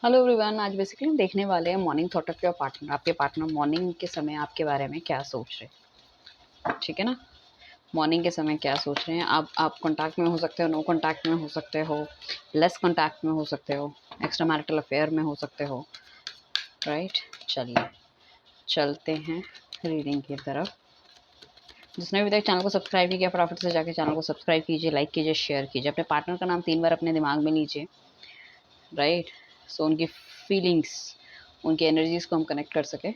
Hello everyone. आज basically हम देखने वाले हैं morning thought of your partner. आपके पार्टनर मॉर्निंग के समय आपके बारे में क्या सोच रहे हैं, ठीक है ना। मॉर्निंग के समय क्या सोच रहे हैं। आप कांटेक्ट में हो सकते हो, नो कांटेक्ट में हो सकते हो, लेस कांटेक्ट में हो सकते हो, एक्स्ट्रा मैरिटल अफेयर में हो सकते हो, राइट। चलिए चलते हैं रीडिंग की तरफ। जिसने अभी तक चैनल को सब्सक्राइब नहीं किया फटाफट से जाके चैनल को सब्सक्राइब कीजिए, लाइक कीजिए, शेयर कीजिए। अपने पार्टनर का नाम 3 बार अपने दिमाग में लीजिए, राइट। सो उनकी फीलिंग्स, उनकी एनर्जीज को हम कनेक्ट कर सके।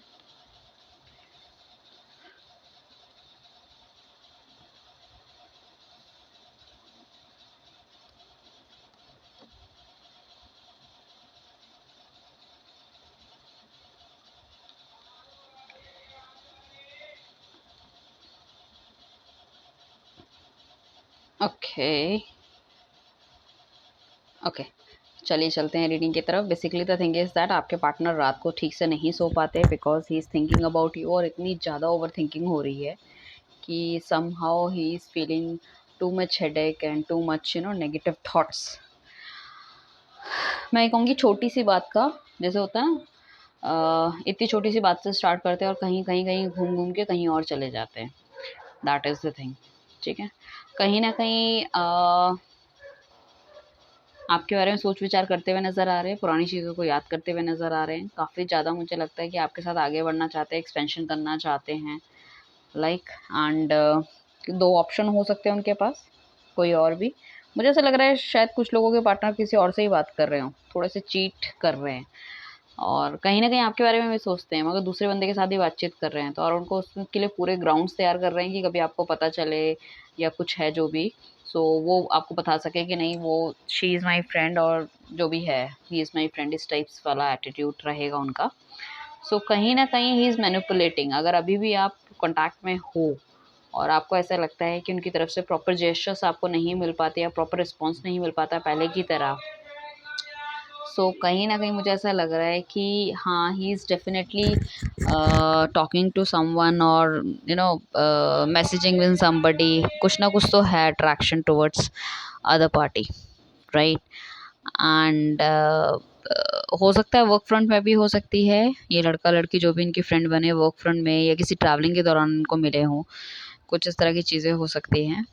ओके ओके, चलिए चलते हैं रीडिंग की तरफ। Basically the thing is that आपके पार्टनर रात को ठीक से नहीं सो पाते because he is thinking about you, और इतनी ज़्यादा ओवर थिंकिंग हो रही है कि somehow he is feeling too much headache and too much negative thoughts. मैं कहूँगी छोटी सी बात का, जैसे होता है ना, इतनी छोटी सी बात से स्टार्ट करते हैं और कहीं कहीं कहीं घूम घूम के कहीं और चले जाते हैं। दैट इज़ द थिंग, ठीक है। कहीं ना कहीं आपके बारे में सोच विचार करते हुए नज़र आ रहे हैं, पुरानी चीज़ों को याद करते हुए नज़र आ रहे हैं। काफ़ी ज़्यादा मुझे लगता है कि आपके साथ आगे बढ़ना चाहते हैं, एक्सपेंशन करना चाहते हैं, लाइक एंड 2 ऑप्शन हो सकते हैं उनके पास, कोई और भी। मुझे ऐसा लग रहा है शायद कुछ लोगों के पार्टनर किसी और से ही बात कर रहे हों, थोड़े से चीट कर रहे हैं और कहीं न कहीं आपके बारे में भी सोचते हैं, मगर दूसरे बंदे के साथ ही बातचीत कर रहे हैं, तो और उनको उसके लिए पूरे ग्राउंड्स तैयार कर रहे हैं कि कभी आपको पता चले या कुछ है जो भी, सो वो आपको बता सके कि नहीं, वो शी इज़ माय फ्रेंड, और जो भी है ही इज़ माय फ्रेंड, इस टाइप्स वाला एटीट्यूड रहेगा उनका। सो कहीं न कहीं ही इज़ मैनिपुलेटिंग। अगर अभी भी आप कॉन्टैक्ट में हो और आपको ऐसा लगता है कि उनकी तरफ से प्रॉपर जेस्चर्स आपको नहीं मिल पाते या प्रॉपर रिस्पॉन्स नहीं मिल पाता पहले की तरह, सो कहीं न कहीं मुझे ऐसा लग रहा है कि हाँ, he is definitely talking to someone, और मैसेजिंग विद समबडी। कुछ ना कुछ तो है attraction towards other party, right. And हो सकता है वर्क फ्रंट में भी हो सकती है। ये लड़का लड़की जो भी इनकी फ्रेंड बने वर्क फ्रंट में या किसी ट्रैवलिंग के दौरान उनको मिले हों, कुछ इस तरह की चीज़ें हो सकती हैं।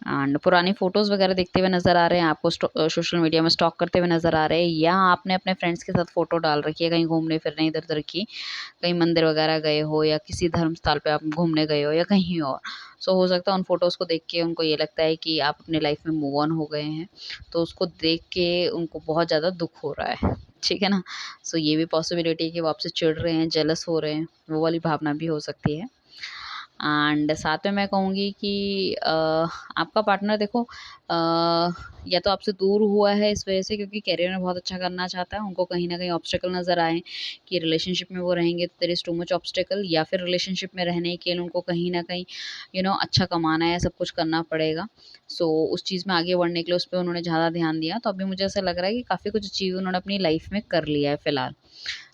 एंड पुरानी फ़ोटोज़ वगैरह देखते हुए नज़र आ रहे हैं, आपको सोशल मीडिया में स्टॉक करते हुए नज़र आ रहे हैं, या आपने अपने फ्रेंड्स के साथ फ़ोटो डाल रखी है कहीं घूमने फिरने इधर-उधर की, कहीं मंदिर वगैरह गए हो या किसी धर्म स्थल पे आप घूमने गए हो या कहीं और। सो हो सकता है उन फ़ोटोज़ को देख के उनको ये लगता है कि आप अपनी लाइफ़ में मूव ऑन हो गए हैं, तो उसको देख के उनको बहुत ज़्यादा दुःख हो रहा है, ठीक है ना? सो ये भी पॉसिबिलिटी है कि वो आपसे चिढ़ रहे हैं, जेलस हो रहे हैं, वो वाली भावना भी हो सकती है। एंड साथ में मैं कहूँगी कि आपका पार्टनर देखो, या तो आपसे दूर हुआ है इस वजह से क्योंकि करियर में बहुत अच्छा करना चाहता है, उनको कहीं न कहीं ऑब्स्टेकल नज़र आए कि रिलेशनशिप में वो रहेंगे तो there is too much obstacle, या फिर रिलेशनशिप में रहने के लिए उनको कहीं न कहीं अच्छा कमाना है, सब कुछ करना पड़ेगा। सो उस चीज़ में आगे बढ़ने के लिए उस पे उन्होंने ज़्यादा ध्यान दिया, तो अभी मुझे ऐसा लग रहा है कि काफ़ी कुछ अचीव उन्होंने अपनी लाइफ़ में कर लिया है फ़िलहाल।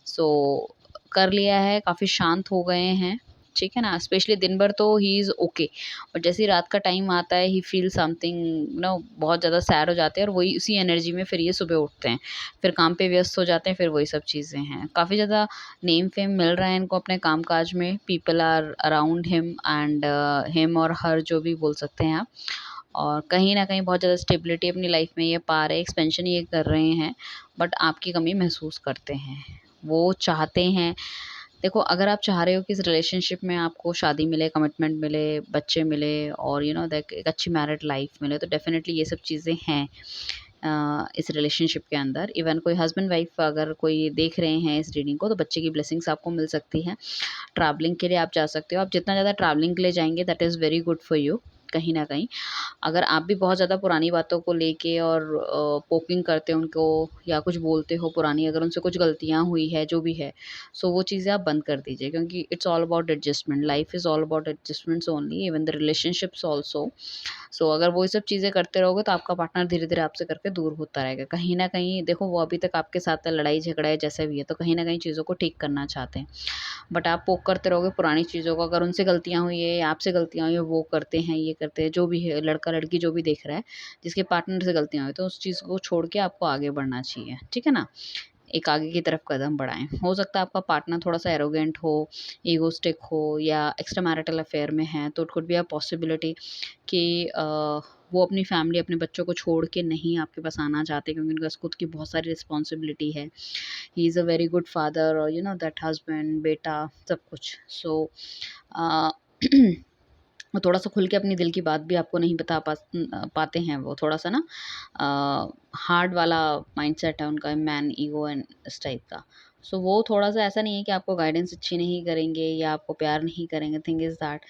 सो कर लिया है, काफ़ी शांत हो गए हैं, ठीक है ना? स्पेशली दिन भर तो ही इज़ ओके, और जैसे ही रात का टाइम आता है ही फील समथिंग, बहुत ज़्यादा सैड हो जाते हैं, और वही उसी एनर्जी में फिर ये सुबह उठते हैं, फिर काम पे व्यस्त हो जाते हैं, फिर वही सब चीज़ें हैं। काफ़ी ज़्यादा नेम फेम मिल रहा है इनको अपने काम-काज में, people are around him and him और हर, जो भी बोल सकते हैं आप। और कहीं न कहीं बहुत ज़्यादा स्टेबिलिटी अपनी लाइफ़ में ये पा रहे हैं, एक्सपेंशन ये कर रहे हैं, बट आपकी कमी महसूस करते हैं। वो चाहते हैं, देखो अगर आप चाह रहे हो कि इस रिलेशनशिप में आपको शादी मिले, कमिटमेंट मिले, बच्चे मिले, और दैट एक अच्छी मैरिड लाइफ़ मिले, तो डेफ़िनेटली ये सब चीज़ें हैं इस रिलेशनशिप के अंदर। इवन कोई हस्बैंड वाइफ अगर कोई देख रहे हैं इस रीडिंग को, तो बच्चे की ब्लेसिंग्स आपको मिल सकती हैं। ट्रैवलिंग के लिए आप जा सकते हो, आप जितना ज़्यादा ट्रैवलिंग के लिए जाएँगे that is very good for you. कहीं न कहीं अगर आप भी बहुत ज़्यादा पुरानी बातों को लेके और पोकिंग करते हो उनको, या कुछ बोलते हो पुरानी, अगर उनसे कुछ गलतियाँ हुई है, जो भी है, सो वो चीज़ें आप बंद कर दीजिए, क्योंकि it's all about adjustment, life is all about adjustments only, even the relationships also. So अगर वो ये सब चीज़ें करते रहोगे तो आपका पार्टनर धीरे-धीरे आपसे करके दूर होता रहेगा। कहीं न कहीं देखो वो अभी तक आपके साथ लड़ाई झगड़ा है जैसा भी है, तो कहीं न कहीं चीज़ों को ठीक करना चाहते हैं। बट आप पोक करते रहोगे पुरानी चीज़ों को, अगर उनसे गलतियाँ हुई है या आपसे गलतियाँ हुई है, वो करते हैं, ये करते हैं, जो भी है लड़का लड़की जो भी देख रहा है, जिसके पार्टनर से गलतियाँ हुई तो उस चीज़ को छोड़ के आपको आगे बढ़ना चाहिए, ठीक है ना? एक आगे की तरफ कदम बढ़ाएँ। हो सकता है आपका पार्टनर थोड़ा-सा एरोगेंट हो, ईगोइस्टिक हो या एक्स्ट्रा मैरिटल अफेयर में है, तो it could be a possibility कि वो अपनी फैमिली, अपने बच्चों को छोड़ के नहीं आपके पास आना चाहते क्योंकि उनके पास खुद की बहुत सारी रिस्पॉन्सिबिलिटी है। He is a very good father और यू नो दैट हस्बैंड, बेटा, सब कुछ। सो अ, वो थोड़ा-सा खुल के अपनी दिल की बात भी आपको नहीं बता पाते हैं वो थोड़ा-सा ना हार्ड वाला माइंडसेट है उनका, मैन ईगो एंड इस टाइप का। सो वो थोड़ा-सा ऐसा नहीं है कि आपको गाइडेंस अच्छी नहीं करेंगे या आपको प्यार नहीं करेंगे। थिंग इज़ दैट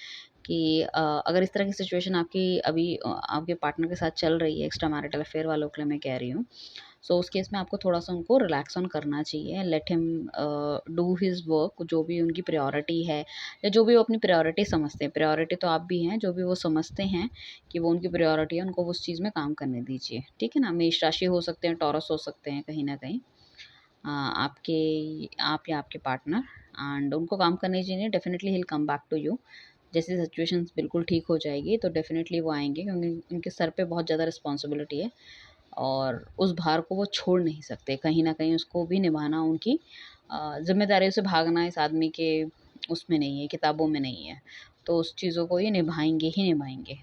कि अगर इस तरह की सिचुएशन आपकी अभी आपके पार्टनर के साथ चल रही है, एक्स्ट्रा मैरिटल अफेयर वालों के लिए मैं कह रही हूँ, सो उस केस में आपको थोड़ा-सा उनको रिलैक्स ऑन करना चाहिए। Let him do his work, जो भी उनकी प्रायोरिटी है या जो भी वो अपनी प्रायोरिटी समझते हैं। प्रायोरिटी तो आप भी हैं, जो भी वो समझते हैं कि वो उनकी प्रायोरिटी है, उनको उस चीज़ में काम करने दीजिए, ठीक है ना? मेष राशि हो सकते हैं, टॉरस हो सकते हैं कहीं न कहीं। आपके आप या आपके पार्टनर, एंड उनको काम करने दीजिए। Definitely he will come back to you. जैसे सिचुएशंस बिल्कुल ठीक हो जाएगी तो डेफ़िनिटली वो आएँगे क्योंकि उनके सर पे बहुत ज़्यादा रिस्पॉन्सिबिलिटी है और उस भार को वो छोड़ नहीं सकते। कहीं न कहीं उसको भी निभाना उनकी ज़िम्मेदारियों से भागना इस आदमी के उसमें नहीं है, किताबों में नहीं है। तो उस चीज़ों को ये निभाएँगे ही निभाएँगे,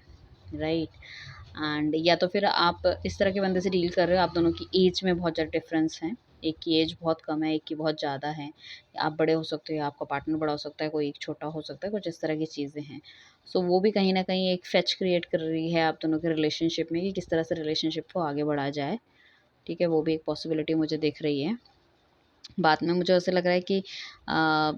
राइट? एंड या तो फिर आप इस तरह के बंदे से डील कर रहे हो, आप दोनों की एज में बहुत ज़्यादा डिफरेंस है। एक की एज बहुत कम है, एक की बहुत ज़्यादा है। आप बड़े हो सकते हो या आपका पार्टनर बड़ा हो सकता है, कोई एक छोटा हो सकता है, कुछ इस तरह की चीज़ें हैं। सो वो भी कहीं न कहीं एक फेच क्रिएट कर रही है आप दोनों के रिलेशनशिप में कि किस तरह से रिलेशनशिप को आगे बढ़ाया जाए, ठीक है? वो भी एक पॉसिबिलिटी मुझे दिख रही है। बाद में मुझे ऐसा लग रहा है कि अ,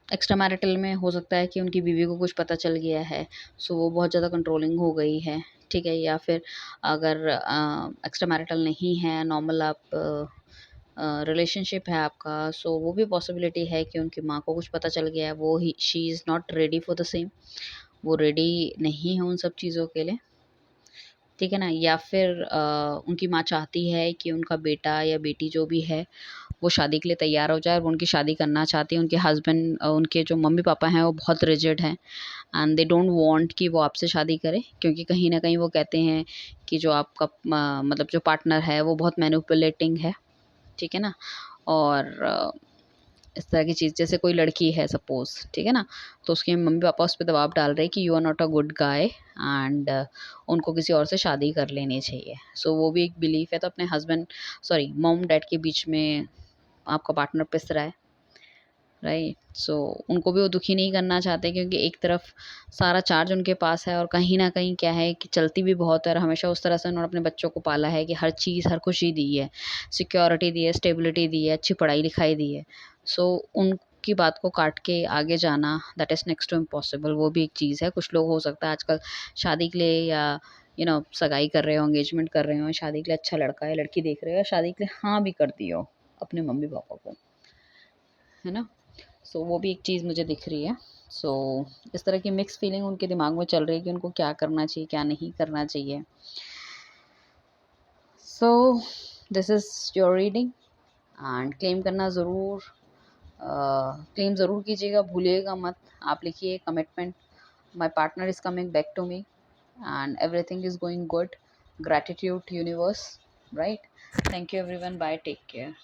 एक्स्ट्रा मैरिटल में हो सकता है कि उनकी बीवी को कुछ पता चल गया है, सो वो बहुत ज़्यादा कंट्रोलिंग हो गई है, ठीक है? या फिर अगर एक्स्ट्रा मैरिटल नहीं है, नॉर्मल आप रिलेशनशिप है आपका, सो वो भी पॉसिबिलिटी है कि उनकी माँ को कुछ पता चल गया है, वो ही she is not ready for the same, वो रेडी नहीं है उन सब चीज़ों के लिए, ठीक है ना? या फिर उनकी माँ चाहती है कि उनका बेटा या बेटी जो भी है वो शादी के लिए तैयार हो जाए और वो उनकी शादी करना चाहती हैं। उनके हस्बैंड उनके जो मम्मी-पापा हैं वो बहुत रिजिड हैं एंड दे डोंट वांट कि वो आपसे शादी करे क्योंकि कहीं न कहीं वो कहते हैं कि जो आपका मतलब जो पार्टनर है वो बहुत मैनिपुलेटिंग है, ठीक है ना? और इस तरह की चीज़ जैसे कोई लड़की है सपोज़, ठीक है ना? तो उसके मम्मी-पापा उस पे दबाव डाल रहे हैं कि you are not a good guy and उनको किसी और से शादी कर लेनी चाहिए। सो वो भी एक बिलीफ है तो अपने हस्बैंड सॉरी मॉम-डैड के बीच में आपका पार्टनर पिस रहा है, राइट? सो उनको भी वो दुखी नहीं करना चाहते क्योंकि एक तरफ सारा चार्ज उनके पास है और कहीं न कहीं क्या है कि चलती भी बहुत है और हमेशा उस तरह से उन्होंने अपने बच्चों को पाला है कि हर चीज़, हर खुशी दी है, सिक्योरिटी दी है, स्टेबिलिटी दी है, अच्छी पढ़ाई-लिखाई दी है। सो उनकी बात को काट के आगे जाना that is next to impossible, वो भी एक चीज़ है। कुछ लोग हो सकता है आजकल शादी के लिए या सगाई कर रहे हो, एंगेजमेंट कर रहे हो, शादी के लिए अच्छा लड़का या लड़की देख रहे हो या शादी के लिए हाँ भी कर दी हो अपने मम्मी-पापा को, है ना? सो वो भी एक चीज़ मुझे दिख रही है। सो इस तरह की मिक्स फीलिंग उनके दिमाग में चल रही है कि उनको क्या करना चाहिए, क्या नहीं करना चाहिए। So this is your reading and claim करना ज़रूर क्लेम ज़रूर कीजिएगा, भूलिएगा मत। आप लिखिए commitment, my partner is coming back to me and everything is going good, gratitude universe, right? Thank you everyone, bye, take care.